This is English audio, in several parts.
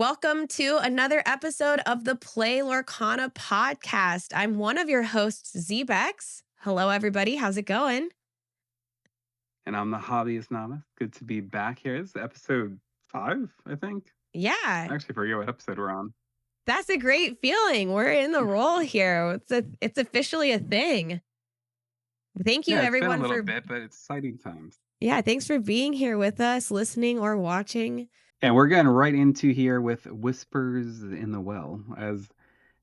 Welcome to another episode of the Play Lorcana podcast. I'm one of your hosts, Zbex. Hello, everybody. How's it going? And I'm the hobbyist novice. Good to be back here. This is episode 5, I think. Yeah, I actually forget what episode we're on. that's a great feeling. We're in the role here. It's officially a thing. Thank you, Yeah, it's been a everyone, little for bit, but it's exciting times. thanks for being here with us, listening or watching. And we're getting right into here with Whispers in the Well. As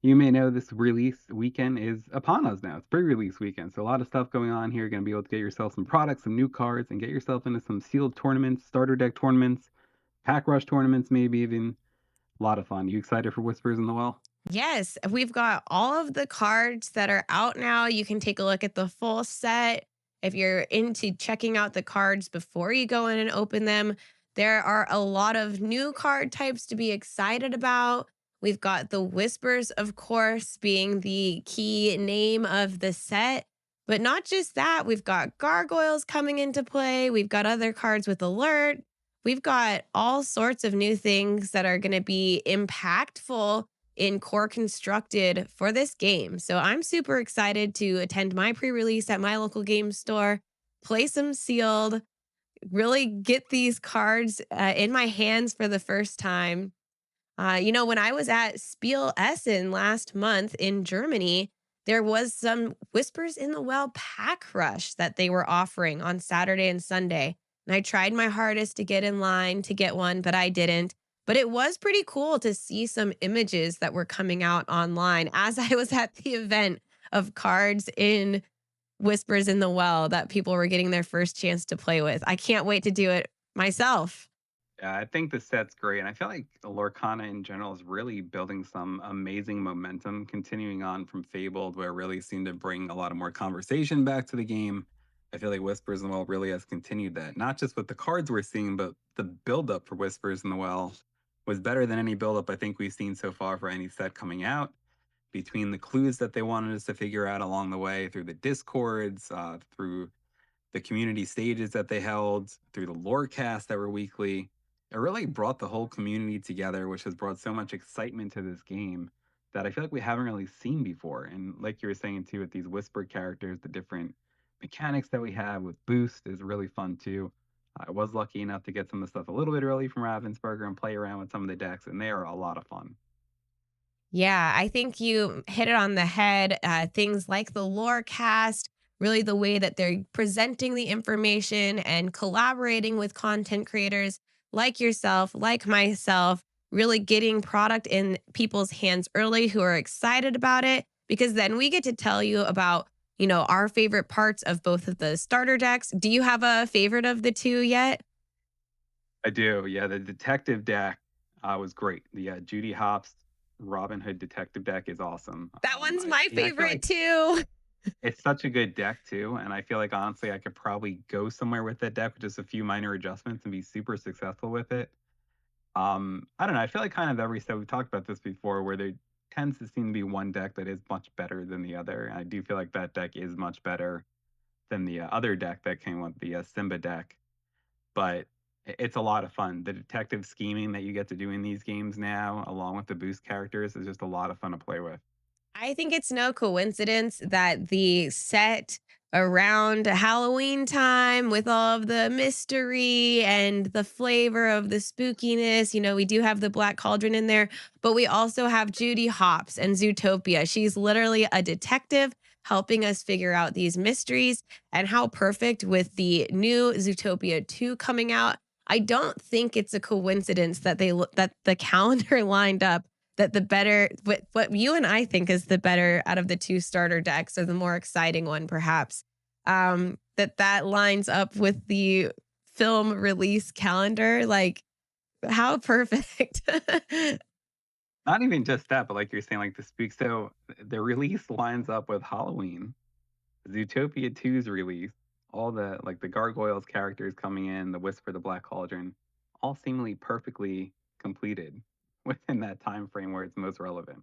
you may know, this release weekend is upon us now. It's pre-release weekend, so a lot of stuff going on here. You're going to be able to get yourself some products, some new cards, and get yourself into some sealed tournaments, starter deck tournaments, pack rush tournaments, maybe even. A lot of fun. You excited for Whispers in the Well? Yes, we've got all of the cards that are out now. You can take a look at the full set. If you're into checking out the cards before you go in and open them, there are a lot of new card types to be excited about. We've got the Whispers, of course, being the key name of the set. But not just that, we've got gargoyles coming into play. We've got other cards with alert. We've got all sorts of new things that are going to be impactful in core constructed for this game. So I'm super excited to attend my pre-release at my local game store, play some sealed, really get these cards in my hands for the first time. When I was at Spiel Essen last month in Germany, there was some Whispers in the Well pack rush that they were offering on Saturday and Sunday. And I tried my hardest to get in line to get one, but I didn't. But it was pretty cool to see some images that were coming out online as I was at the event of cards in Whispers in the Well that people were getting their first chance to play with. I can't wait to do it myself. Yeah, I think the set's great, and I feel like Lorcana in general is really building some amazing momentum, continuing on from Fabled, where it really seemed to bring a lot of more conversation back to the game. I feel like Whispers in the Well really has continued that, not just with the cards we're seeing, but the build-up for Whispers in the Well was better than any build-up I think we've seen so far for any set coming out. Between the clues that they wanted us to figure out along the way, through the discords, through the community stages that they held, through the lore casts that were weekly. It really brought the whole community together, which has brought so much excitement to this game that I feel like we haven't really seen before. And like you were saying too, with these whispered characters, the different mechanics that we have with Boost is really fun too. I was lucky enough to get some of the stuff a little bit early from Ravensburger and play around with some of the decks, and they are a lot of fun. Yeah, I think you hit it on the head. Things like the lore cast, really the way that they're presenting the information and collaborating with content creators like yourself, like myself, really getting product in people's hands early who are excited about it, because then we get to tell you about, our favorite parts of both of the starter decks. Do you have a favorite of the two yet? I do, yeah. The detective deck was great. The Judy Hopps Robin Hood detective deck is awesome. That one's my I feel favorite like too. it's such a good deck too, and I feel like honestly I could probably go somewhere with that deck with just a few minor adjustments and be super successful with it. I don't know. I feel like kind of every set we've talked about this before, where there tends to seem to be one deck that is much better than the other. And I do feel like that deck is much better than the other deck that came with the Simba deck. But it's a lot of fun. The detective scheming that you get to do in these games now, along with the boost characters, is just a lot of fun to play with. I think it's no coincidence that the set around Halloween time with all of the mystery and the flavor of the spookiness, we do have the Black Cauldron in there, but we also have Judy Hopps and Zootopia. She's literally a detective helping us figure out these mysteries, and how perfect with the new Zootopia 2 coming out. I don't think it's a coincidence that that the calendar lined up, that the better, what you and I think is the better out of the two starter decks, or the more exciting one perhaps, that lines up with the film release calendar. Like, how perfect. Not even just that, but like you're saying, like the spook. So the release lines up with Halloween, Zootopia 2's release, all the like the gargoyles characters coming in, the Whisper, the Black Cauldron, all seemingly perfectly completed within that time frame where it's most relevant.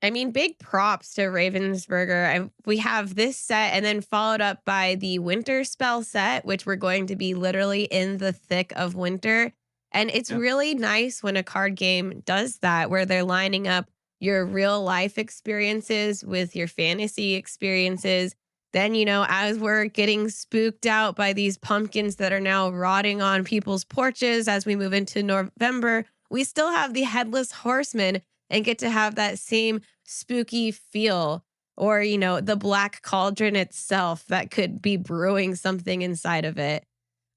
I mean, big props to Ravensburger. We have this set, and then followed up by the winter spell set, which we're going to be literally in the thick of winter. And it's Yeah. really nice when a card game does that, where they're lining up your real life experiences with your fantasy experiences. Then, as we're getting spooked out by these pumpkins that are now rotting on people's porches as we move into November, we still have the headless horseman and get to have that same spooky feel. Or, the black cauldron itself that could be brewing something inside of it.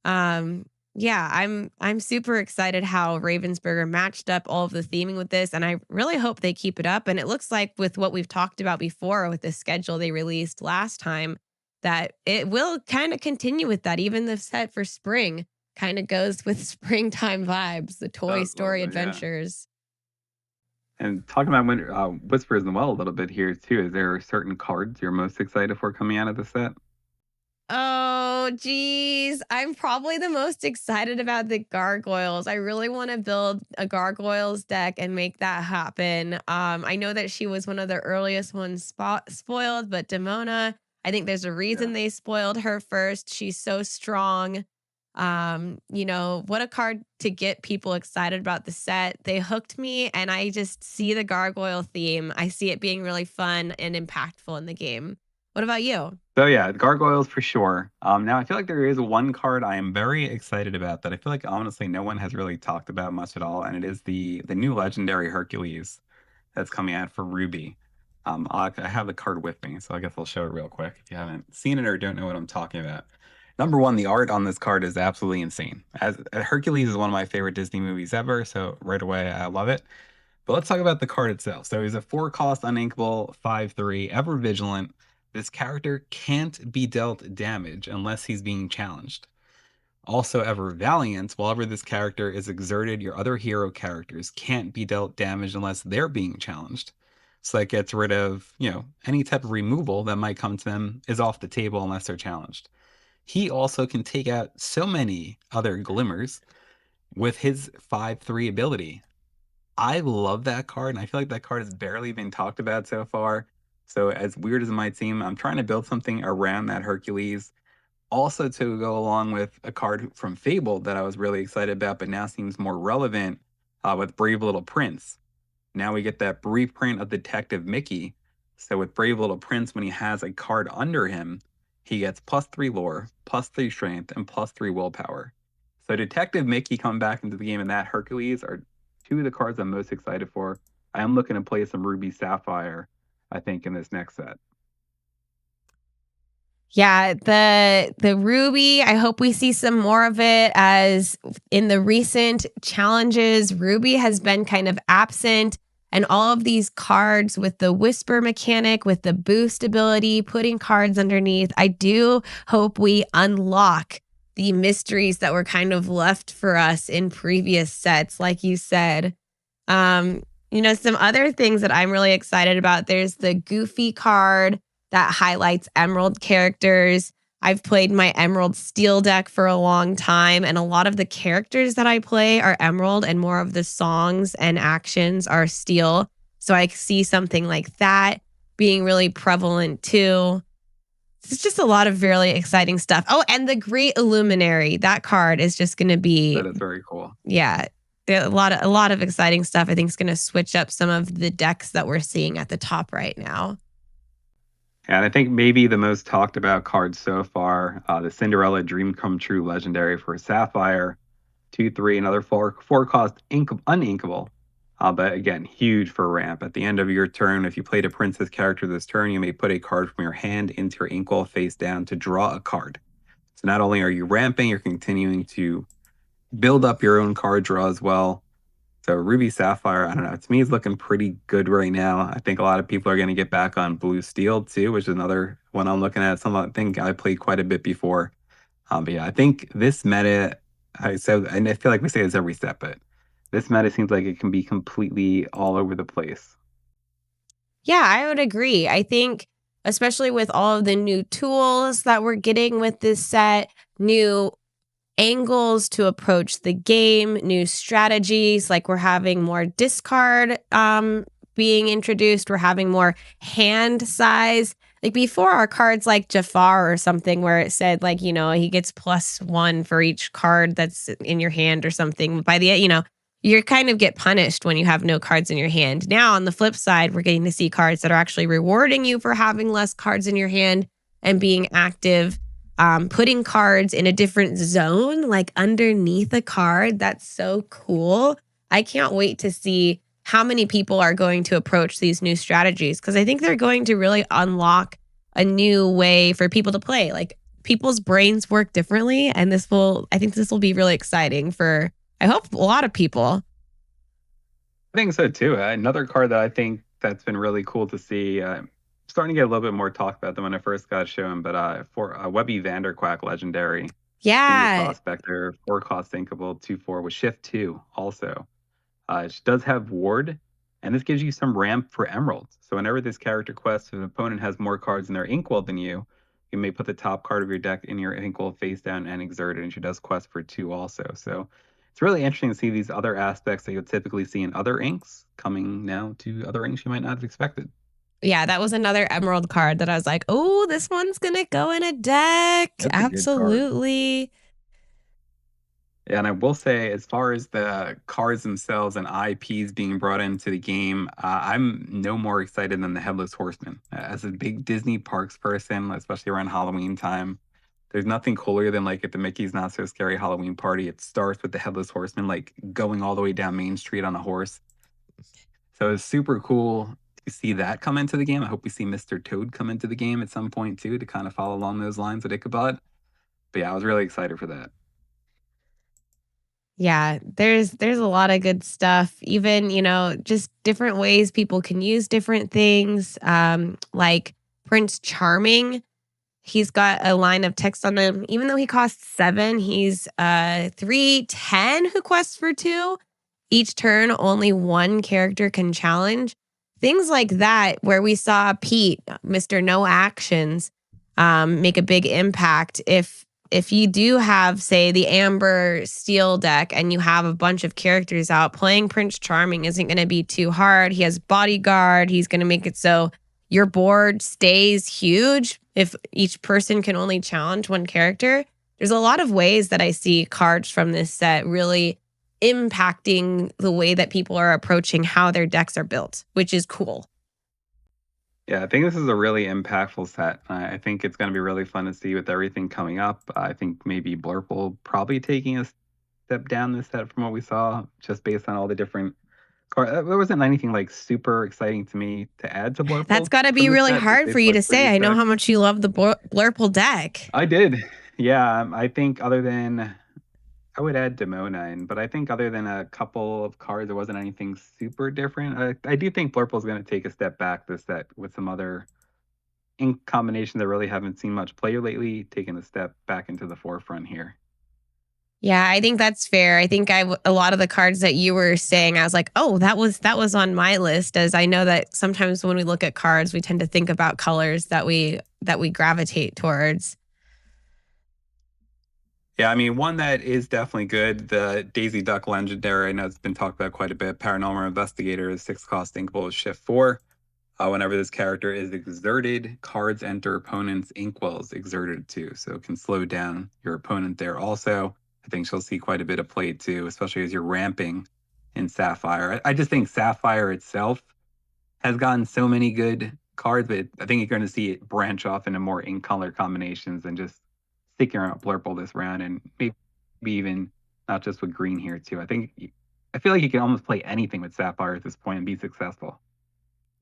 Um, yeah, I'm super excited how Ravensburger matched up all of the theming with this, and I really hope they keep it up. And it looks like with what we've talked about before with the schedule they released last time, that it will kind of continue with that. Even the set for spring kind of goes with springtime vibes, the Toy Does a little Story bit, yeah. adventures. And talking about Whispers in the Well a little bit here too, is there certain cards you're most excited for coming out of the set? Oh, geez. I'm probably the most excited about the gargoyles. I really want to build a gargoyles deck and make that happen. I know that she was one of the earliest ones spoiled, but Demona, I think there's a Yeah. reason they spoiled her first. She's so strong. What a card to get people excited about the set. They hooked me, and I just see the gargoyle theme. I see it being really fun and impactful in the game. What about you? So yeah, gargoyles for sure. Now I feel like there is one card I am very excited about that I feel like honestly no one has really talked about much at all, and it is the new legendary Hercules that's coming out for Ruby. I have the card with me, so I guess I'll show it real quick if you haven't seen it or don't know what I'm talking about. Number one, the art on this card is absolutely insane. As Hercules is one of my favorite Disney movies ever, so right away I love it. But let's talk about the card itself. So he's a 4 cost uninkable 5/3, ever vigilant. This character can't be dealt damage unless he's being challenged. Also, ever valiant, while ever this character is exerted, your other hero characters can't be dealt damage unless they're being challenged. So that gets rid of, any type of removal that might come to them is off the table unless they're challenged. He also can take out so many other glimmers with his 5/3 ability. I love that card, and I feel like that card has barely been talked about so far. So, as weird as it might seem, I'm trying to build something around that Hercules. Also, to go along with a card from Fable that I was really excited about, but now seems more relevant with Brave Little Prince. Now we get that brief print of Detective Mickey. So, with Brave Little Prince, when he has a card under him, he gets +3 lore, +3 strength, and +3 willpower. So Detective Mickey coming back into the game and that Hercules are two of the cards I'm most excited for. I am looking to play some Ruby Sapphire, I think, in this next set. Yeah, the Ruby, I hope we see some more of it as in the recent challenges, Ruby has been kind of absent and all of these cards with the whisper mechanic, with the boost ability, putting cards underneath. I do hope we unlock the mysteries that were kind of left for us in previous sets, like you said. Some other things that I'm really excited about. There's the Goofy card that highlights Emerald characters. I've played my Emerald Steel deck for a long time, and a lot of the characters that I play are Emerald, and more of the songs and actions are Steel. So I see something like that being really prevalent too. It's just a lot of really exciting stuff. Oh, and the Great Illuminary. That card is just going to be, That is very cool. yeah, there a lot of exciting stuff. I think is going to switch up some of the decks that we're seeing at the top right now. And I think maybe the most talked about card so far, the Cinderella Dream Come True Legendary for Sapphire, 2/3, another four cost uninkable. But again, huge for ramp. At the end of your turn, if you played a princess character this turn, you may put a card from your hand into your inkwell face down to draw a card. So not only are you ramping, you're continuing to build up your own card draw as well. So Ruby Sapphire, I don't know. To me, is looking pretty good right now. I think a lot of people are going to get back on Blue Steel too, which is another one I'm looking at. Some I think I played quite a bit before. But yeah, I think this meta, I said, and I feel like we say this every step, but this meta seems like it can be completely all over the place. Yeah, I would agree. I think, especially with all of the new tools that we're getting with this set, new angles to approach the game, new strategies, like we're having more discard being introduced, we're having more hand size Like before our cards like Jafar or something where it said like, he gets +1 for each card that's in your hand or something. By the you kind of get punished when you have no cards in your hand. Now on the flip side, we're getting to see cards that are actually rewarding you for having less cards in your hand and being active. Putting cards in a different zone, like underneath a card. That's so cool. I can't wait to see how many people are going to approach these new strategies because I think they're going to really unlock a new way for people to play. Like people's brains work differently, and I think this will be really exciting for, I hope, a lot of people. I think so too. Another card that I think that's been really cool to see. Starting to get a little bit more talk about than when I first got shown, but for Webby Vanderquack Legendary, Single Yeah. Prospector, 4 cost thinkable, 2/4 with Shift 2 also. She does have Ward, and this gives you some ramp for Emeralds. So whenever this character quests, if an opponent has more cards in their Inkwell than you may put the top card of your deck in your Inkwell face down and exert it, and she does quest for 2 also. So it's really interesting to see these other aspects that you'll typically see in other inks coming now to other inks you might not have expected. Yeah, that was another emerald card that I was like, oh, this one's going to go in a deck. That's a good card. Absolutely. Yeah, and I will say, as far as the cards themselves and IPs being brought into the game, I'm no more excited than the Headless Horseman. As a big Disney Parks person, especially around Halloween time, there's nothing cooler than like at the Mickey's Not So Scary Halloween party. It starts with the Headless Horseman, like going all the way down Main Street on a horse. So it's super cool to see that come into the game. I hope we see Mr. Toad come into the game at some point too, to kind of follow along those lines with Ichabod. But yeah, I was really excited for that. Yeah, there's a lot of good stuff. Even, just different ways people can use different things. Like Prince Charming, he's got a line of text on him. Even though he costs 7, he's 310 who quests for 2. Each turn, only one character can challenge. Things like that, where we saw Pete, Mr. No Actions, make a big impact. If you do have, say, the Amber Steel deck and you have a bunch of characters out, playing Prince Charming isn't going to be too hard. He has Bodyguard. He's going to make it so your board stays huge if each person can only challenge one character. There's a lot of ways that I see cards from this set really impacting the way that people are approaching how their decks are built, which is cool. Yeah, I think this is a really impactful set. I think it's going to be really fun to see with everything coming up. I think maybe Blurple probably taking a step down this set from what we saw, just based on all the different cards. There wasn't anything like super exciting to me to add to That's Blurple got to from be this really set, just hard for based you on to like say. previous I know how decks. much you love the Blurple deck. I did. Yeah, I think other than I would add Demona in, but I think other than a couple of cards, there wasn't anything super different. I do think Blurple's going to take a step back this set with some other in combination that really haven't seen much play lately, taking a step back into the forefront here. Yeah, I think that's fair. I think a lot of the cards that you were saying, I was like, oh, that was on my list. As I know that sometimes when we look at cards, we tend to think about colors that we gravitate towards. Yeah, I mean, one that is definitely good, the Daisy Duck Legendary. I know it's been talked about quite a bit. Paranormal Investigator is 6 cost inkable with Shift 4. Whenever this character is exerted, cards enter opponent's inkwells exerted too. So it can slow down your opponent there also. I think she'll see quite a bit of play too, especially as you're ramping in Sapphire. I just think Sapphire itself has gotten so many good cards, but I think you're going to see it branch off into more in color combinations and just sticking around Blurple this round, and maybe even not just with green here too. I feel like you can almost play anything with Sapphire at this point and be successful.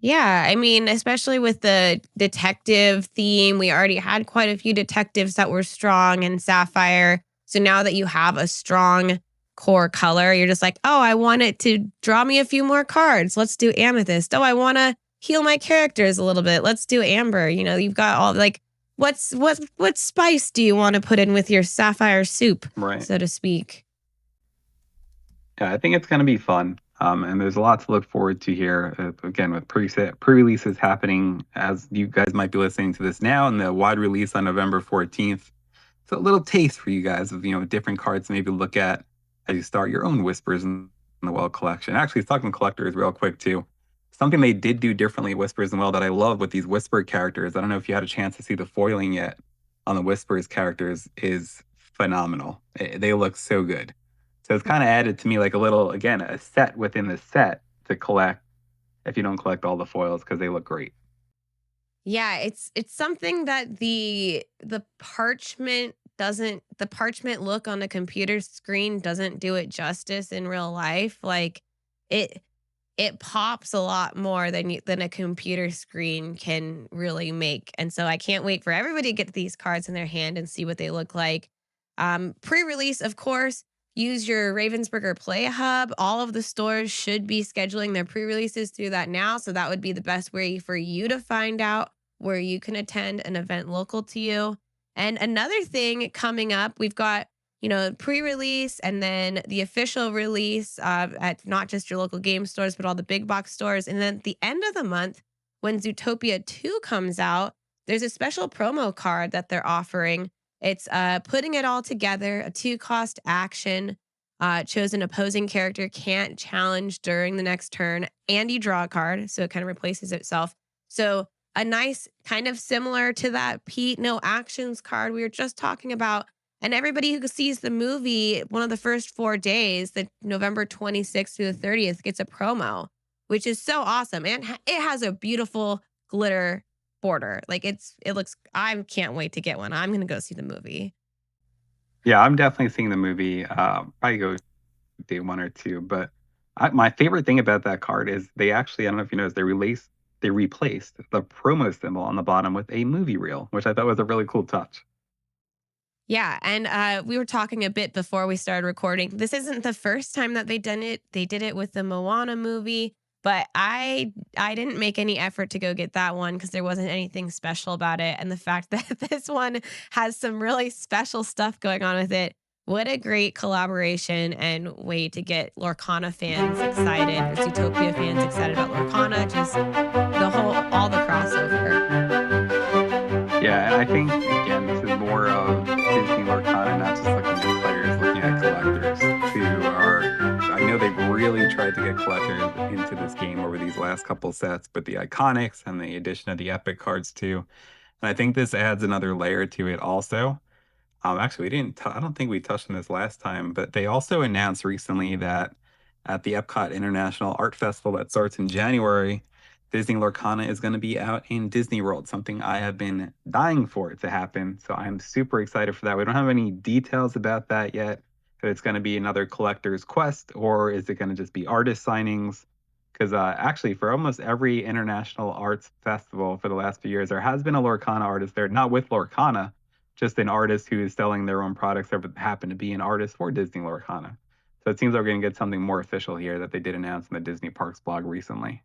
Yeah, I mean, especially with the detective theme, we already had quite a few detectives that were strong in Sapphire. So now that you have a strong core color, you're just like, oh, I want it to draw me a few more cards. Let's do Amethyst. Oh, I want to heal my characters a little bit. Let's do Amber. You've got all like, what spice do you want to put in with your Sapphire soup, Right. so to speak? Yeah, I think it's going to be fun. And there's a lot to look forward to here. Again, with pre-releases happening as you guys might be listening to this now, and the wide release on November 14th. So a little taste for you guys of different cards to maybe look at as you start your own Whispers in the Well collection. Actually, talking collectors real quick too. something they did do differently at Whispers and Well that I love with these Whisper characters, I don't know if you had a chance to see the foiling yet on the Whispers characters, is phenomenal. They look so good. So it's kinda added to me like a little, again, a set within the set to collect if you don't collect all the foils because they look great. Yeah, it's something that the parchment look on a computer screen doesn't do it justice in real life. Like it it pops a lot more than a computer screen can really make. And so I can't wait for everybody to get these cards in their hand and see what they look like. Pre-release, of course, use your Ravensburger Play Hub. All of the stores should be scheduling their pre-releases through that now. So that would be the best way for you to find out where you can attend an event local to you. And another thing coming up, we've got pre-release and then the official release at not just your local game stores, but all the big box stores. And then at the end of the month, when Zootopia 2 comes out, there's a special promo card that they're offering. It's putting it all together, a two-cost action. Choose an opposing character can't challenge during the next turn, and you draw a card, so it kind of replaces itself. So a nice kind of similar to that Pete no actions card we were just talking about, and everybody who sees the movie one of the first 4 days, the November 26th through the 30th, gets a promo, which is so awesome, and it has a beautiful glitter border. Like, it looks I can't wait to get one. I'm gonna go see the movie. Yeah, I'm definitely seeing the movie, probably go day 1 or 2, but my favorite thing about that card is they actually, I don't know if you noticed, they replaced the promo symbol on the bottom with a movie reel, which I thought was a really cool touch. Yeah, and, we were talking a bit before we started recording. This isn't the first time that they've done it. They did it with the Moana movie, but I didn't make any effort to go get that one because there wasn't anything special about it, and the fact that this one has some really special stuff going on with it, what a great collaboration and way to get Lorcana fans excited, or Zootopia fans excited about Lorcana, just all the crossover. Yeah, and I think, again, this is more of Disney Lorcana, not just looking at players, looking at collectors who are, I know they've really tried to get collectors into this game over these last couple sets, but the iconics and the addition of the epic cards too. And I think this adds another layer to it also. Actually, we didn't. I don't think we touched on this last time, but they also announced recently that at the Epcot International Art Festival that starts in January, Disney Lorcana is going to be out in Disney World. Something I have been dying for it to happen. So I'm super excited for that. We don't have any details about that yet. If it's going to be another collector's quest or is it going to just be artist signings? Because actually, for almost every international arts festival for the last few years, there has been a Lorcana artist there, not with Lorcana, just an artist who is selling their own products that happen to be an artist for Disney Lorcana. So it seems like we're going to get something more official here that they did announce in the Disney Parks blog recently.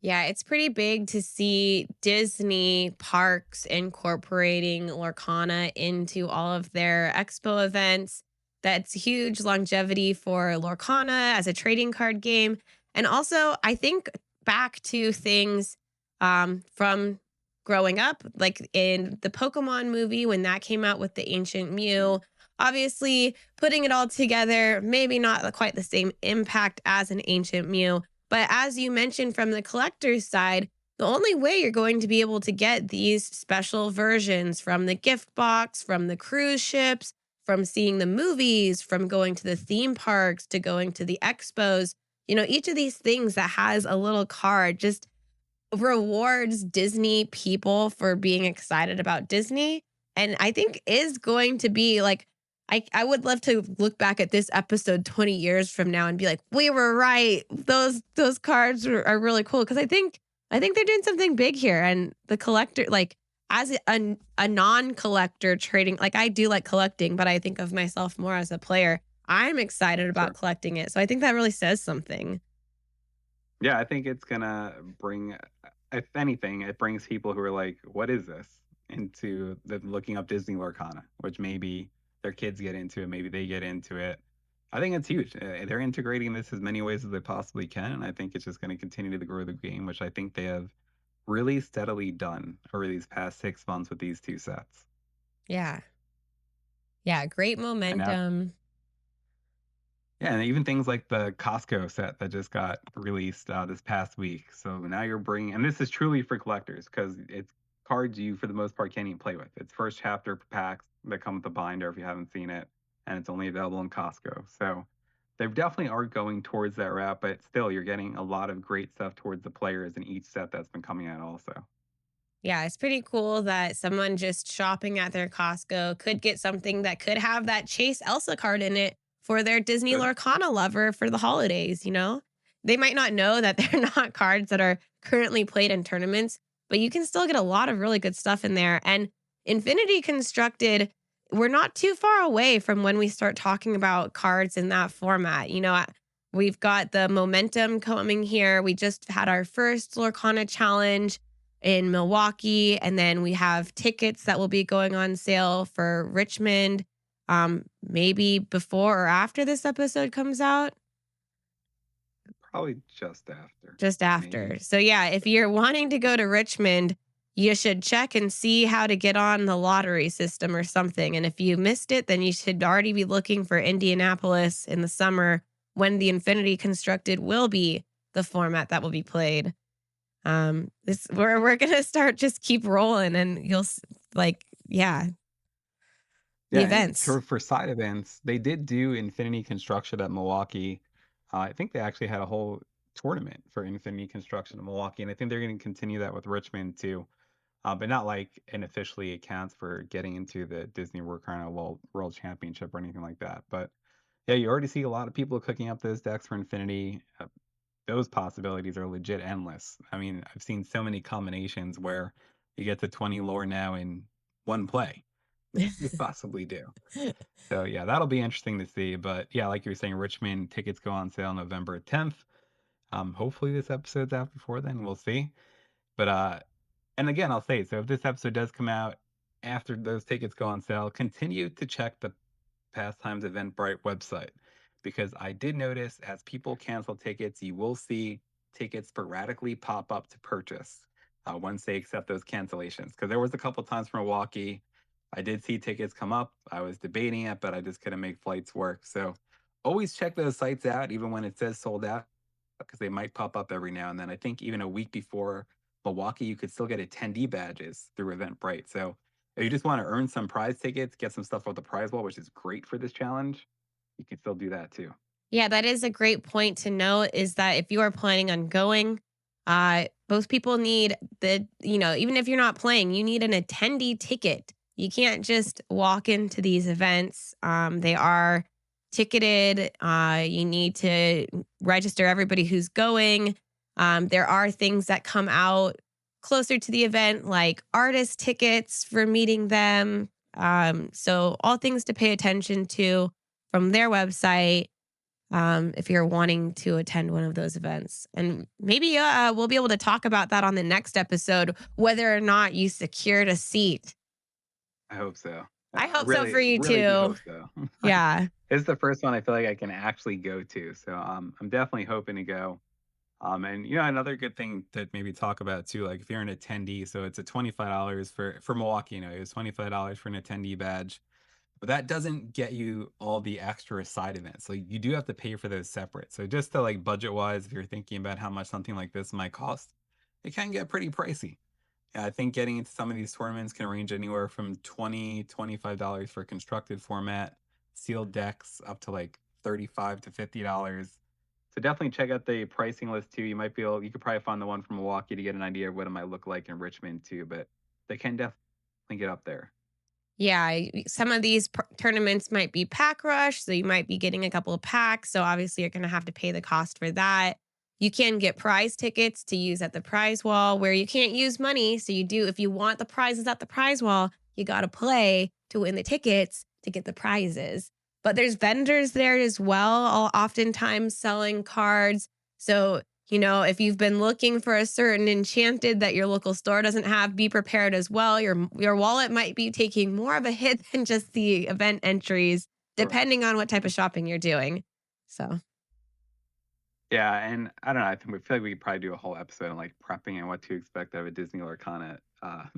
Yeah, it's pretty big to see Disney parks incorporating Lorcana into all of their expo events. That's huge longevity for Lorcana as a trading card game. And also, I think back to things from growing up, like in the Pokemon movie when that came out with the Ancient Mew. Obviously, putting it all together, maybe not quite the same impact as an Ancient Mew, but as you mentioned from the collector's side, the only way you're going to be able to get these special versions from the gift box, from the cruise ships, from seeing the movies, from going to the theme parks to going to the expos, each of these things that has a little card just rewards Disney people for being excited about Disney. And I think is going to be like, I would love to look back at this episode 20 years from now and be like, we were right. Those cards are really cool. Cause I think they're doing something big here. And the collector, like as a non-collector trading, like I do like collecting, but I think of myself more as a player. I'm excited about Sure. collecting it. So I think that really says something. Yeah, I think it's going to bring, if anything, it brings people who are like, what is this? Into the looking up Disney Lorcana, which maybe their kids get into it, maybe they get into it. I think it's huge. They're integrating this as many ways as they possibly can, and I think it's just going to continue to grow the game, which I think they have really steadily done over these past 6 months with these 2 sets. Yeah. Yeah. Great And now momentum. Yeah, and even things like the Costco set that just got released this past week. So now you're bringing, and this is truly for collectors because it's cards you, for the most part, can't even play with. It's first chapter packs that come with the binder if you haven't seen it, and it's only available in Costco. So they definitely are going towards that route, but still, you're getting a lot of great stuff towards the players in each set that's been coming out also. Yeah, it's pretty cool that someone just shopping at their Costco could get something that could have that Chase Elsa card in it for their Disney Good. Lorcana lover for the holidays, you know? They might not know that they're not cards that are currently played in tournaments, but you can still get a lot of really good stuff in there. And Infinity Constructed, we're not too far away from when we start talking about cards in that format. We've got the momentum coming here. We just had our first Lorcana challenge in Milwaukee. And then we have tickets that will be going on sale for Richmond, maybe before or after this episode comes out, Probably just after, just after. maybe. So, yeah, if you're wanting to go to Richmond, you should check and see how to get on the lottery system or something. And if you missed it, then you should already be looking for Indianapolis in the summer when the Infinity Constructed will be the format that will be played. This we're gonna start just keep rolling, and like, yeah, the Yeah, and events. for side events, they did do Infinity Construction at Milwaukee. I think they actually had a whole tournament for Infinity Construction in Milwaukee, and I think they're going to continue that with Richmond too. But not like an officially accounts for getting into the Disney World Championship or anything like that. But yeah, you already see a lot of people cooking up those decks for Infinity. Those possibilities are legit endless. I mean, I've seen so many combinations where you get to 20 lore now in one play. You could possibly do. So yeah, that'll be interesting to see. But yeah, like you were saying, Richmond tickets go on sale November 10th. Hopefully this episode's out before then. We'll see. But and again, I'll say, so if this episode does come out after those tickets go on sale, continue to check the Pastimes Eventbrite website because I did notice as people cancel tickets, you will see tickets sporadically pop up to purchase once they accept those cancellations. Because there was a couple times from Milwaukee, I did see tickets come up. I was debating it, but I just couldn't make flights work. So always check those sites out, even when it says sold out, because they might pop up every now and then. I think even a week before Milwaukee, you could still get attendee badges through Eventbrite. So if you just want to earn some prize tickets, get some stuff off the prize wall, which is great for this challenge, you can still do that too. Yeah, that is a great point to note is that if you are planning on going, most people need even if you're not playing, you need an attendee ticket. You can't just walk into these events. They are ticketed. You need to register everybody who's going. There are things that come out closer to the event, like artist tickets for meeting them. So, all things to pay attention to from their website if you're wanting to attend one of those events. And maybe we'll be able to talk about that on the next episode, whether or not you secured a seat. I hope so. I I hope so for really, you really do too. hope so. Yeah. It's the first one I feel like I can actually go to. So I'm definitely hoping to go. And another good thing to maybe talk about too, like if you're an attendee, so it's a $25 for Milwaukee, it was $25 for an attendee badge. But that doesn't get you all the extra side events. So you do have to pay for those separate. So just to like budget wise, if you're thinking about how much something like this might cost, it can get pretty pricey. Yeah, I think getting into some of these tournaments can range anywhere from $25 for constructed format, sealed decks up to like 35 to $50. So definitely check out the pricing list too. You could probably find the one from Milwaukee to get an idea of what it might look like in Richmond too, but they can definitely get up there. Yeah, some of these tournaments might be pack rush, so you might be getting a couple of packs. So obviously, you're going to have to pay the cost for that. You can get prize tickets to use at the prize wall where you can't use money. So you do, if you want the prizes at the prize wall, you got to play to win the tickets to get the prizes. But there's vendors there as well, oftentimes selling cards. So if you've been looking for a certain enchanted that your local store doesn't have, be prepared as well. Your wallet might be taking more of a hit than just the event entries, Correct. depending on what type of shopping you're doing. So, Yeah, and I don't know. We feel like we could probably do a whole episode on like prepping and what to expect out of a Disney Lorcana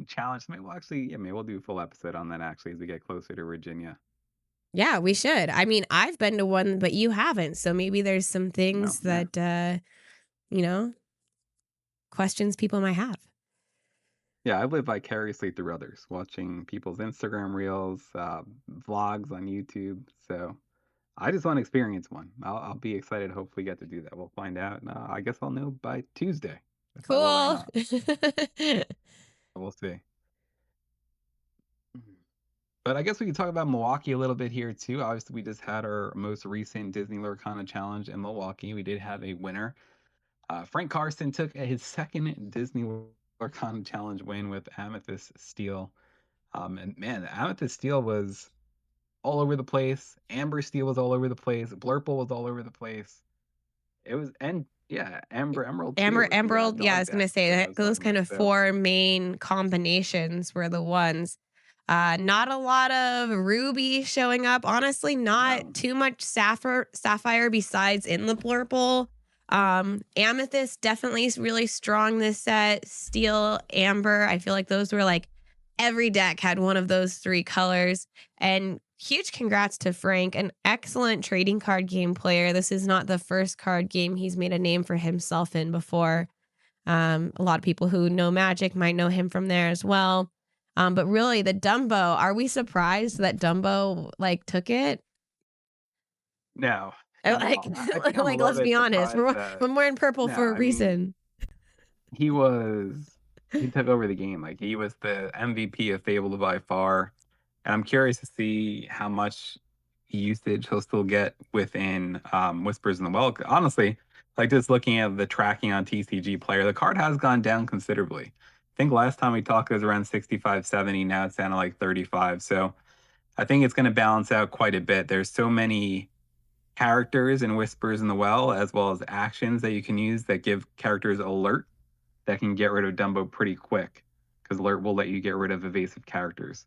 challenge. Maybe we'll do a full episode on that actually as we get closer to Virginia. Yeah, we should. I mean, I've been to one, but you haven't. So maybe there's some No, things yeah. that, you know, questions people might have. Yeah, I live vicariously through others, watching people's Instagram reels, vlogs on YouTube. So I just want to experience one. I'll be excited to hopefully get to do that. We'll find out. I guess I'll know by Tuesday if I will or Cool. not. We'll see. Mhm. But I guess we can talk about Milwaukee a little bit here too. Obviously, we just had our most recent Disney Lorcana challenge in Milwaukee. We did have a winner. Frank Carson took his second Disney Lorcana challenge win with Amethyst Steel. And man, the Amethyst Steel was all over the place. Amber Steel was all over the place. Blurple was all over the place. It was, and yeah, Amber Emerald too Amber with the Emerald, yeah, I dog was gonna decks say that I that was those talking kind about. of So 4 main combinations were the ones. Not a lot of ruby showing up. Honestly, not no, too much sapphire besides in the blurple. Amethyst definitely is really strong this set. Steel, amber, I feel like those were like every deck had one of those 3 colors. And huge congrats to Frank, an excellent trading card game player. This is not the first card game he's made a name for himself in before. A lot of people who know Magic might know him from there as well. But really, the Dumbo, are we surprised that Dumbo like took it? no, not at Like, all. I think I'm a like little let's bit be honest, surprised that we're wearing purple no, for a I mean, reason. he was he took over the game. Like he was the MVP of Fable by far. And I'm curious to see how much usage he'll still get within Whispers in the Well. Honestly, like just looking at the tracking on TCG Player, the card has gone down considerably. I think last time we talked it was around 65, 70. Now it's down to like 35. So I think it's going to balance out quite a bit. There's so many characters in Whispers in the Well, as well as actions that you can use that give characters alert that can get rid of Dumbo pretty quick because alert will let you get rid of evasive characters.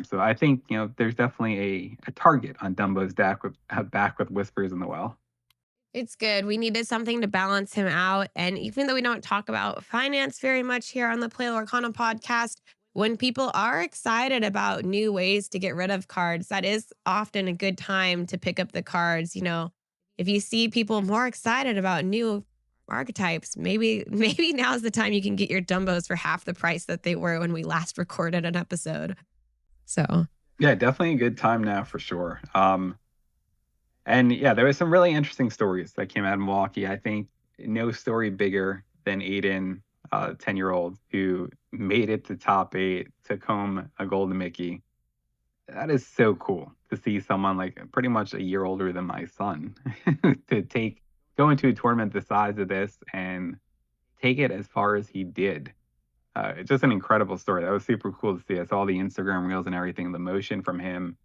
So I think there's definitely a target on Dumbo's back with Whispers in the Well. It's good. We needed something to balance him out. And even though we don't talk about finance very much here on the Play Lorcana podcast, when people are excited about new ways to get rid of cards, that is often a good time to pick up the cards. If you see people more excited about new archetypes, maybe now's the time you can get your Dumbos for half the price that they were when we last recorded an episode. So Yeah, definitely a good time now for sure. And yeah, there was some really interesting stories that came out of Milwaukee. I think no story bigger than Aiden, 10-year-old, who made it to top eight, took home a golden Mickey. That is so cool to see someone like pretty much a year older than my son to go into a tournament the size of this and take it as far as he did. It's just an incredible story. That was super cool to see. I saw the Instagram reels and everything, the motion from him,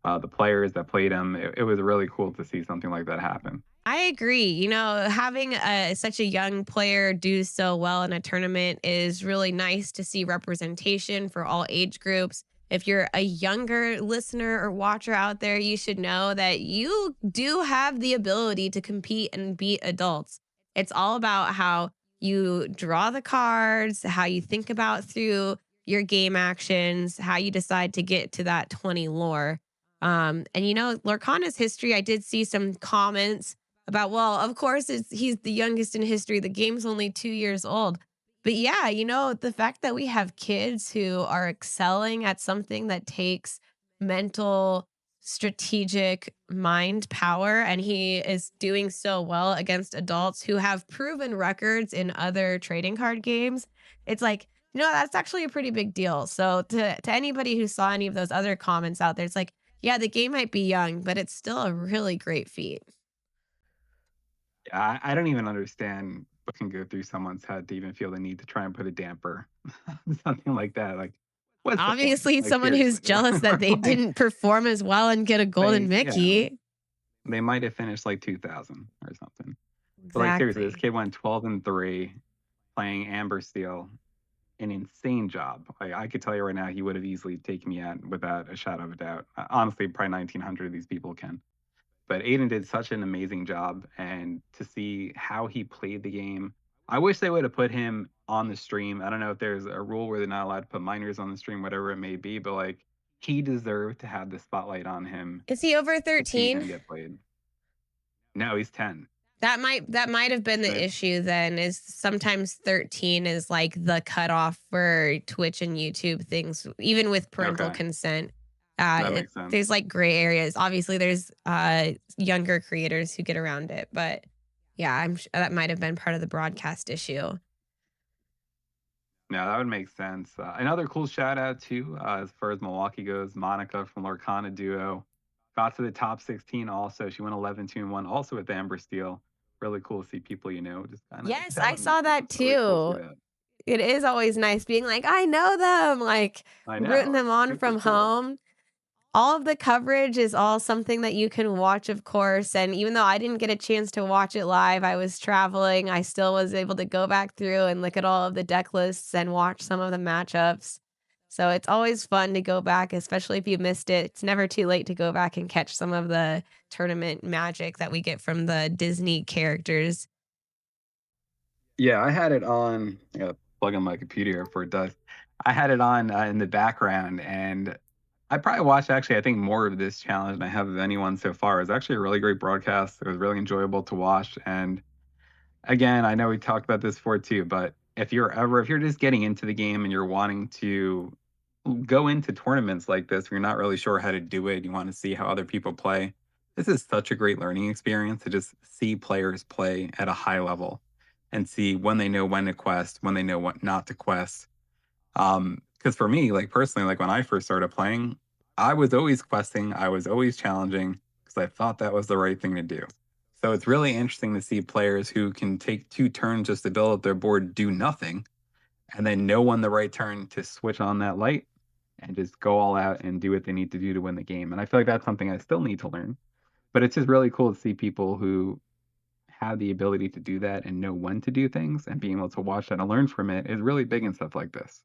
the players that played him. It was really cool to see something like that happen. I agree. Having such a young player do so well in a tournament is really nice to see representation for all age groups. If you're a younger listener or watcher out there, you should know that you do have the ability to compete and beat adults. It's all about how you draw the cards, how you think about through your game actions, how you decide to get to that 20 lore. And Lorcana's history, I did see some comments about, well, of course he's the youngest in history. The game's only 2 years old. But yeah, the fact that we have kids who are excelling at something that takes mental, strategic mind power, and he is doing so well against adults who have proven records in other trading card games. It's like, that's actually a pretty big deal. So to anybody who saw any of those other comments out there, it's like, yeah, the game might be young, but it's still a really great feat. I don't even understand what can go through someone's head to even feel the need to try and put a damper, something like that. Like, what's the point? Obviously, Like, someone who's seriously, jealous that they like, didn't perform as well and get a golden yeah, Mickey. they might have finished like 2000 or something. But like seriously, this Exactly. kid went 12-3 playing Amber Steel, an insane job. Like I could tell you right now, he would have easily taken me out without a shadow of a doubt. Honestly, probably 1900 of these people can. But Aiden did such an amazing job, and to see how he played the game, I wish they would have put him on the stream. I don't know if there's a rule where they're not allowed to put minors on the stream, whatever it may be, but like he deserved to have the spotlight on him Is he over to see 13? him get played. No, he's 10. That might have been the But issue then, is sometimes 13 is like the cutoff for Twitch and YouTube things, even with parental okay, consent. that makes sense. There's like gray areas. Obviously, there's younger creators who get around it, but yeah, that might have been part of the broadcast issue. Yeah, that would make sense. Another cool shout out too, as far as Milwaukee goes, Monica from Lorcana Duo got to the top 16 also. She went 11-2-1 also with Amber Steel. Really cool to see people just kind of Yes, I excelling. saw that Really cool to see too. that. It is always nice being like, I know them, like I rooting know, them it's on super from cool. home. All of the coverage is all something that you can watch, of course, and even though I didn't get a chance to watch it live, I was traveling, I still was able to go back through and look at all of the deck lists and watch some of the matchups. So it's always fun to go back, especially if you missed it. It's never too late to go back and catch some of the tournament magic that we get from the Disney characters. Yeah, I had it on. I gotta plug in my computer here before it does. I had it on in the background, and I probably watched actually I think more of this challenge than I have of anyone so far. It was actually a really great broadcast. It was really enjoyable to watch, and again, I know we talked about this before too, but if you're just getting into the game and you're wanting to go into tournaments like this, where you're not really sure how to do it, you want to see how other people play. This is such a great learning experience to just see players play at a high level and see when they know when to quest, when they know what not to quest. Because for me, like personally, like when I first started playing, I was always questing, I was always challenging because I thought that was the right thing to do. So it's really interesting to see players who can take two turns just to build up their board, do nothing, and then know when the right turn to switch on that light and just go all out and do what they need to do to win the game. And I feel like that's something I still need to learn. But it's just really cool to see people who have the ability to do that and know when to do things and being able to watch that and learn from it is really big in stuff like this.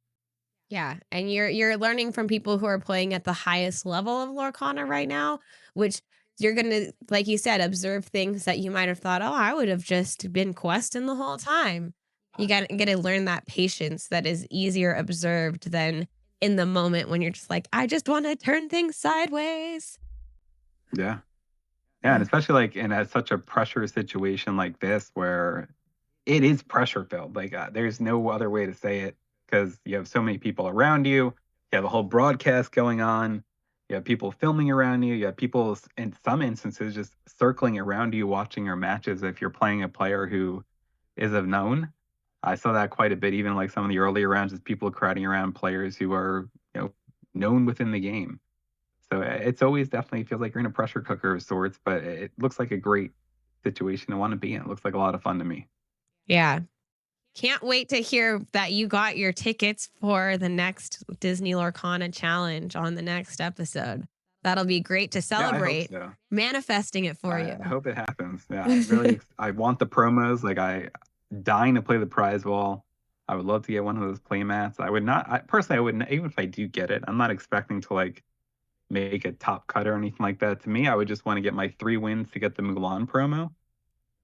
Yeah, and you're learning from people who are playing at the highest level of Lorcana right now, which you're gonna, like you said, observe things that you might have thought, oh, I would have just been questing the whole time. You gotta learn that patience that is easier observed than in the moment when you're just like, I just want to turn things sideways. Yeah. Yeah. And Yeah. especially like in such a pressure situation like this where it is pressure filled. Like there's no other way to say it because you have so many people around you. You have a whole broadcast going on. You have people filming around you. You have people in some instances just circling around you watching your matches if you're playing a player who is of known. I saw that quite a bit, even like some of the earlier rounds, just people crowding around players who are, known within the game. So it's always definitely feels like you're in a pressure cooker of sorts, but it looks like a great situation to want to be in. It looks like a lot of fun to me. Yeah. Can't wait to hear that you got your tickets for the next Disney Lorcana challenge on the next episode. That'll be great to Yeah, I hope celebrate so. manifesting it for I you. hope it happens. Yeah, I really I want the promos. Like dying to play the prize wall. I would love to get one of those play mats. I would not. I personally, I wouldn't. Even if I do get it, I'm not expecting to like make a top cut or anything like that. To me, I would just want to get my 3 wins to get the Mulan promo,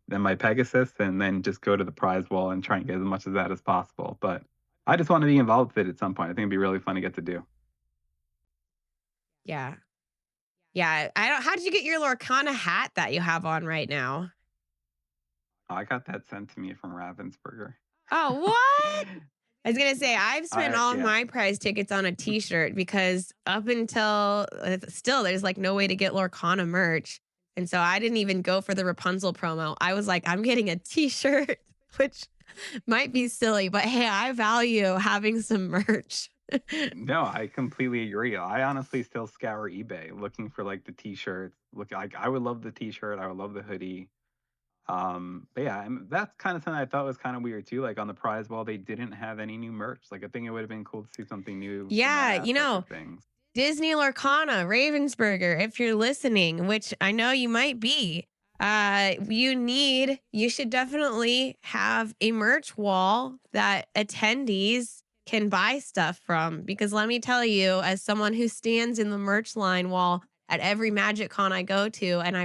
then my Pegasus, and then just go to the prize wall and try and get as much of that as possible. But I just want to be involved with it at some point. I think it'd be really fun to get to do. Yeah. Yeah. I don't How did you get your Lorcana hat that you have on right now? I got that sent to me from Ravensburger. Oh, what? I was gonna say I've spent all of Yeah. my prize tickets on a T-shirt because up until still, there's like no way to get Lorcana merch, and so I didn't even go for the Rapunzel promo. I was like, I'm getting a T-shirt, which might be silly, but hey, I value having some merch. No, I completely agree. I honestly still scour eBay looking for like the t-shirts. Look, like I would love the t-shirt. I would love the hoodie. But yeah, that's kind of something I thought was kind of weird too. Like on the prize wall, they didn't have any new merch. Like I think it would have been cool to see something new from that Yeah, aspect of things. Disney Lorcana, Ravensburger, if you're listening, which I know you might be, you should definitely have a merch wall that attendees can buy stuff from. Because let me tell you, as someone who stands in the merch line wall at every Magic Con I go to, and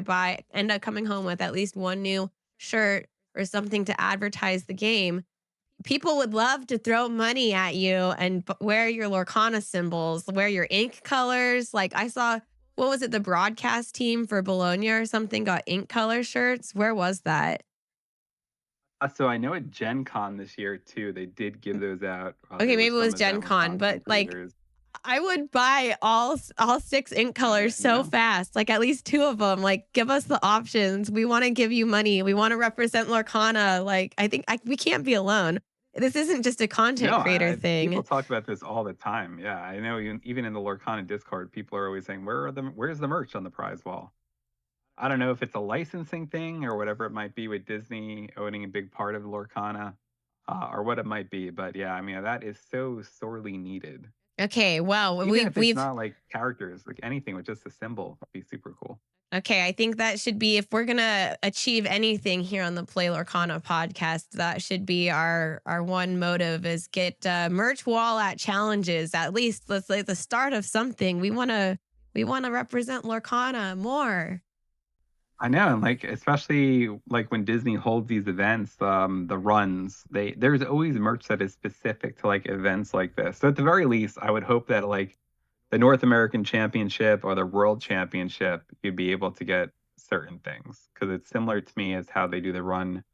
end up coming home with at least one new shirt or something to advertise the game, people would love to throw money at you and wear your Lorcana symbols, wear your ink colors. Like I saw, what was it? The broadcast team for Bologna or something got ink color shirts. Where was that? So I know at Gen Con this year too, they did give those out. Okay, There were maybe it was some of Gen them with Con, but content like creators. I would buy all 6 ink Oh yeah, colors so no. fast, like at least 2 of them. Like, give us the options. We wanna give you money. We wanna represent Lorcana. Like, I think we can't be alone. This isn't just a No, content creator people thing. talk about this all the time. Yeah, I know even in the Lorcana Discord, people are always saying, where's the merch on the prize wall?" I don't know if it's a licensing thing or whatever it might be with Disney owning a big part of Lorcana, or what it might be, but yeah, I mean, that is so sorely needed. Okay, well, Even if it's we've not like characters, like anything with just a symbol would be super cool. okay, I think that should be, if we're gonna achieve anything here on the Play Lorcana podcast, that should be our one motive is get merch wall at challenges. At least let's like the start of something. We wanna represent Lorcana more. I know, and like especially like when Disney holds these events, the runs, there's always merch that is specific to like events like this. So at the very least, I would hope that like the North American Championship or the World Championship, you'd be able to get certain things because it's similar to me as how they do the run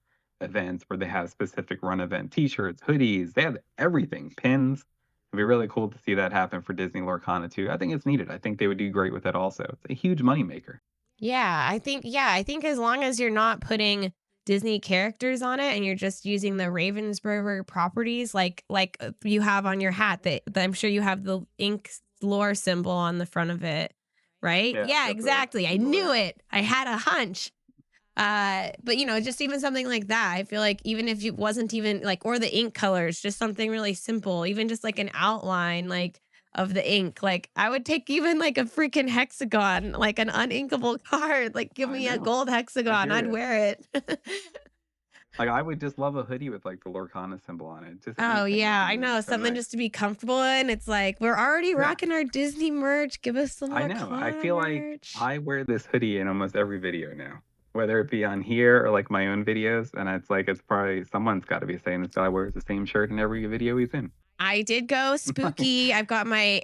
events where they have specific run event T-shirts, hoodies, they have everything, pins. It'd be really cool to see that happen for Disney Lorcana too. I think it's needed. I think they would do great with it also. It's a huge moneymaker. Yeah, I think as long as you're not putting Disney characters on it and you're just using the Ravensburger properties like you have on your hat that I'm sure you have the ink lore symbol on the front of it, right? Yeah, Yeah, got the exactly. I symbol knew there. it. I had a hunch. But just even something like that, I feel like even if it wasn't even like, or the ink colors, just something really simple, even just like an outline, like of the ink. Like I would take even like a freaking hexagon, like an uninkable card. Like give I me a know. gold I hexagon, hear I'd you. wear it. Like I would just love a hoodie with like the Lorcana symbol on it. Just Oh anything would yeah, I be know. so Something nice. just to be comfortable in. It's like we're already Yeah. rocking our Disney merch. Give us some I more know. I Kana feel like merch. I wear this hoodie in almost every video now, whether it be on here or like my own videos. And it's like, it's probably someone's got to be saying this guy wears the same shirt in every video he's in. I did go Like, spooky. I've got my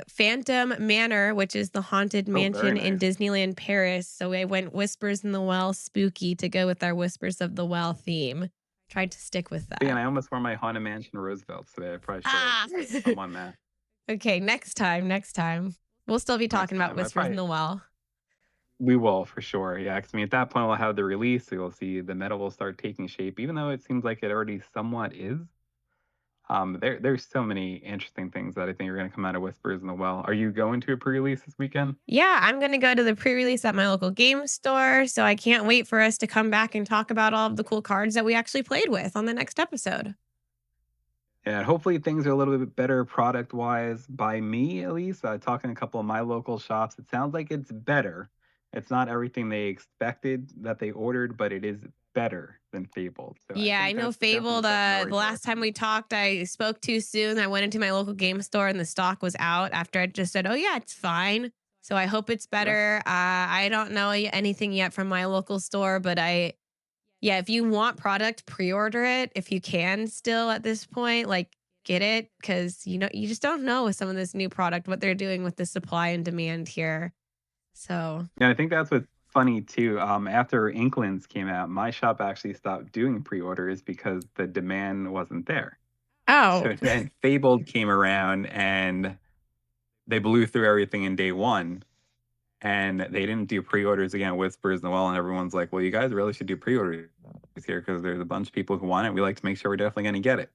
Phantom Manor, which is the haunted oh, very mansion in nice. Disneyland Paris. So I went Whispers in the Well spooky to go with our Whispers of the Well theme. Tried to stick with See, and that. I almost wore my Haunted Mansion Roosevelt today. I probably should have Ah, I'm on that okay. Next time, we'll still be next talking about time. Whispers in the Well. We will for sure. Yeah, 'cause I mean, at that point, we'll have the release. So you'll see the metal will start taking shape, even though it seems like it already somewhat is. There's so many interesting things that I think are going to come out of Whispers in the Well. Are you going to a pre-release this weekend? Yeah, I'm going to go to the pre-release at my local game store. So I can't wait for us to come back and talk about all of the cool cards that we actually played with on the next episode. Yeah, hopefully things are a little bit better product wise by me at least. Talking to a couple of my local shops, it sounds like it's better. It's not everything they expected that they ordered, but it is better than Fabled. So I Yeah, I think know that's definitely a Fabled. step in the The right last time direction. we talked, I spoke too soon. I went into my local game store and the stock was out after I just said, "Oh yeah, it's fine." So I hope it's Yeah. better. I don't know anything yet from my local store, but yeah, if you want product, pre-order it if you can still at this point. Like get it because you just don't know with some of this new product what they're doing with the supply and demand here. So Yeah, I think that's what's funny too. After Inklings came out, my shop actually stopped doing pre-orders because the demand wasn't there. oh So then Fabled came around and they blew through everything in day one. And they didn't do pre-orders again, Whispers in the Well, and everyone's like, "Well, you guys really should do pre-orders here because there's a bunch of people who want it. We like to make sure we're definitely going to get it."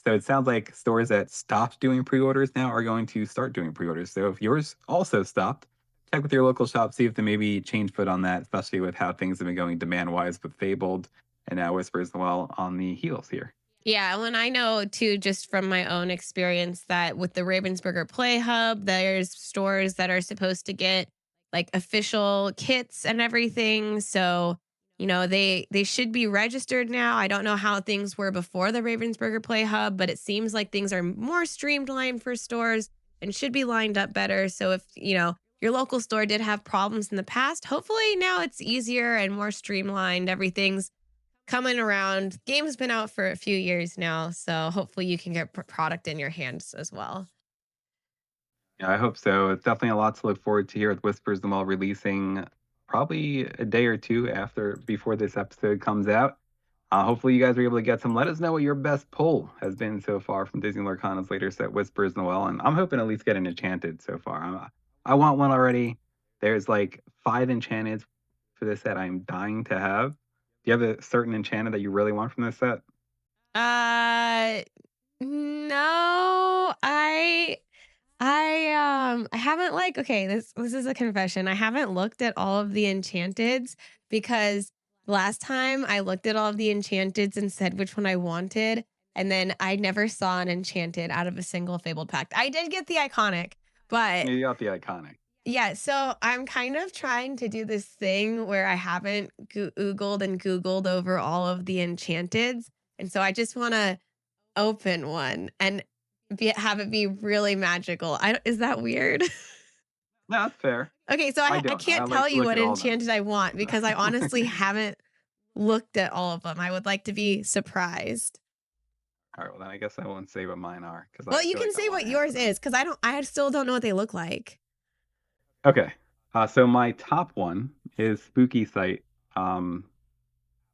So it sounds like stores that stopped doing pre-orders now are going to start doing pre-orders. So if yours also stopped, check with your local shop, see if they maybe change foot on that, especially with how things have been going demand-wise with Fabled and now Whispers in the Well on the heels here. yeah, well, and I know too, just from my own experience, that with the Ravensburger Play Hub, there's stores that are supposed to get like official kits and everything. So, they should be registered now. I don't know how things were before the Ravensburger Play Hub, but it seems like things are more streamlined for stores and should be lined up better. So if, your local store did have problems in the past, hopefully now it's easier and more streamlined. Everything's coming around. Game's been out for a few years now, so hopefully you can get product in your hands as well. Yeah, I hope so. It's definitely a lot to look forward to here with Whispers the Well releasing probably a day or two after before this episode comes out. Hopefully, you guys are able to get some. Let us know what your best pull has been so far from Disney Lorcana's later set, Whispers Noel. And I'm hoping at least get an Enchanted so far. I want one already. There's like 5 Enchanteds for this set I'm dying to have. Do you have a certain Enchanted that you really want from this set? Uh no, I haven't like okay, this is a confession. I haven't looked at all of the enchanteds because last time I looked at all of the enchanteds and said which one I wanted, and then I never saw an enchanted out of a single fabled pact. I did get the iconic, but Yeah, you got the iconic. yeah, so I'm kind of trying to do this thing where I haven't Googled and Googled over all of the enchanteds. And so I just want to open one and have it be really magical. Is that weird? No, that's fair. Okay, so I I don't. I can't like tell to you look what at all of them. enchanted I want because I honestly haven't looked at all of them. I would like to be surprised. All right, well, then I guess I won't say what mine are because Well, I you feel can like I say want what half of yours them. is because I still don't know what they look like. Okay. So my top one is Spooky Sight. Um,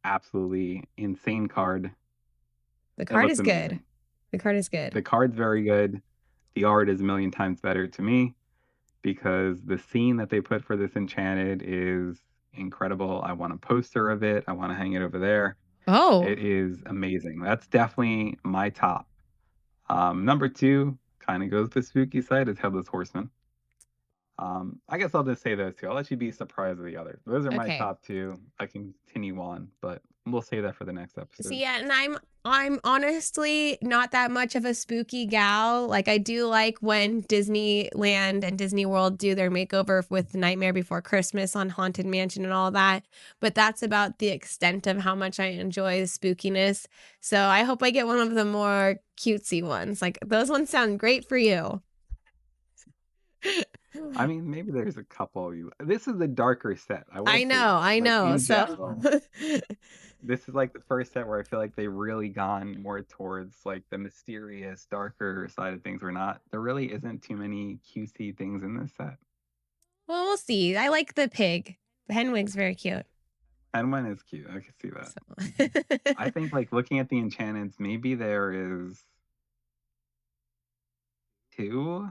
Absolutely insane card. The It card looks is good. amazing. The card is good. The card's very good. The art is a million times better to me because the scene that they put for this enchanted is incredible. I want a poster of it. I want to hang it over there. Oh, It is amazing. That's definitely my top. Number two kind of goes to Spooky Sight is Headless Horseman. I guess I'll just say those two. I'll let you be surprised of the others. Those are my okay. top two. I can continue on, but we'll save that for the next episode. See, yeah, and I'm honestly not that much of a spooky gal. Like I do like when Disneyland and Disney World do their makeover with Nightmare Before Christmas on Haunted Mansion and all that, but that's about the extent of how much I enjoy the spookiness. So I hope I get one of the more cutesy ones. Like those ones sound great for you. I mean, maybe there's a couple you. This is the darker set. I will I say know, that. I Like know. in So general, this is like the first set where I feel like they really gone more towards like the mysterious, darker side of things. Or not. There really isn't too many cutesy things in this set. well, we'll see. I like the pig. The Henwig's very cute. And one is cute. I can see that. So I think like looking at the enchantments, maybe there is two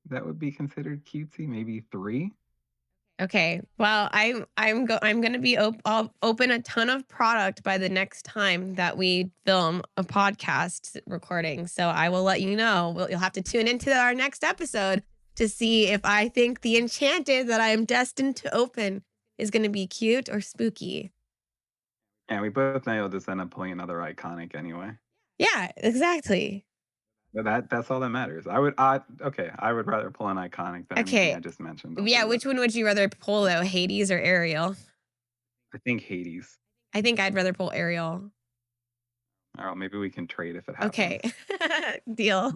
that would be considered cutesy, maybe three. Okay. Well, I'm gonna be I'll open a ton of product by the next time that we film a podcast recording. So I will let you know. You'll have to tune into our next episode to see if I think the enchanted that I am destined to open is gonna be cute or spooky. And we both know you'll just end up pulling another iconic anyway. Yeah, exactly. But that's all that matters. Okay, I would rather pull an iconic than anything Okay. I just mentioned. I'll Yeah, say that. which one would you rather pull though? Hades or Ariel? I think Hades. I think I'd rather pull Ariel. Or maybe we can trade if it Okay. happens. Deal.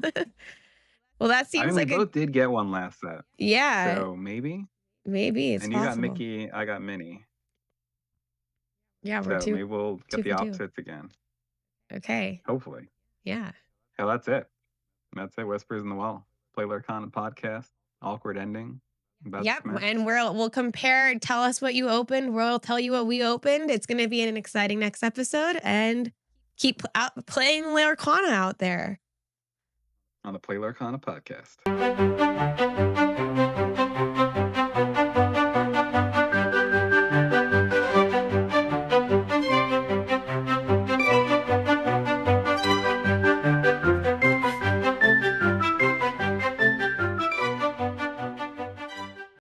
Well, that I mean, seems we like a both did get one last set, yeah. so maybe. Maybe it's And you got possible. Mickey, I got Minnie. Yeah, we're So maybe we'll get two the for two. opposites again. Okay. Hopefully. Yeah. Yeah, that's it. That's it. Whispers in the Well. Play Lurkana podcast. Awkward ending. About to Yep. commence. And we'll compare. Tell us what you opened. We'll tell you what we opened. It's going to be an exciting next episode, and keep out playing Lorcana out there. On the Play Lurkana podcast.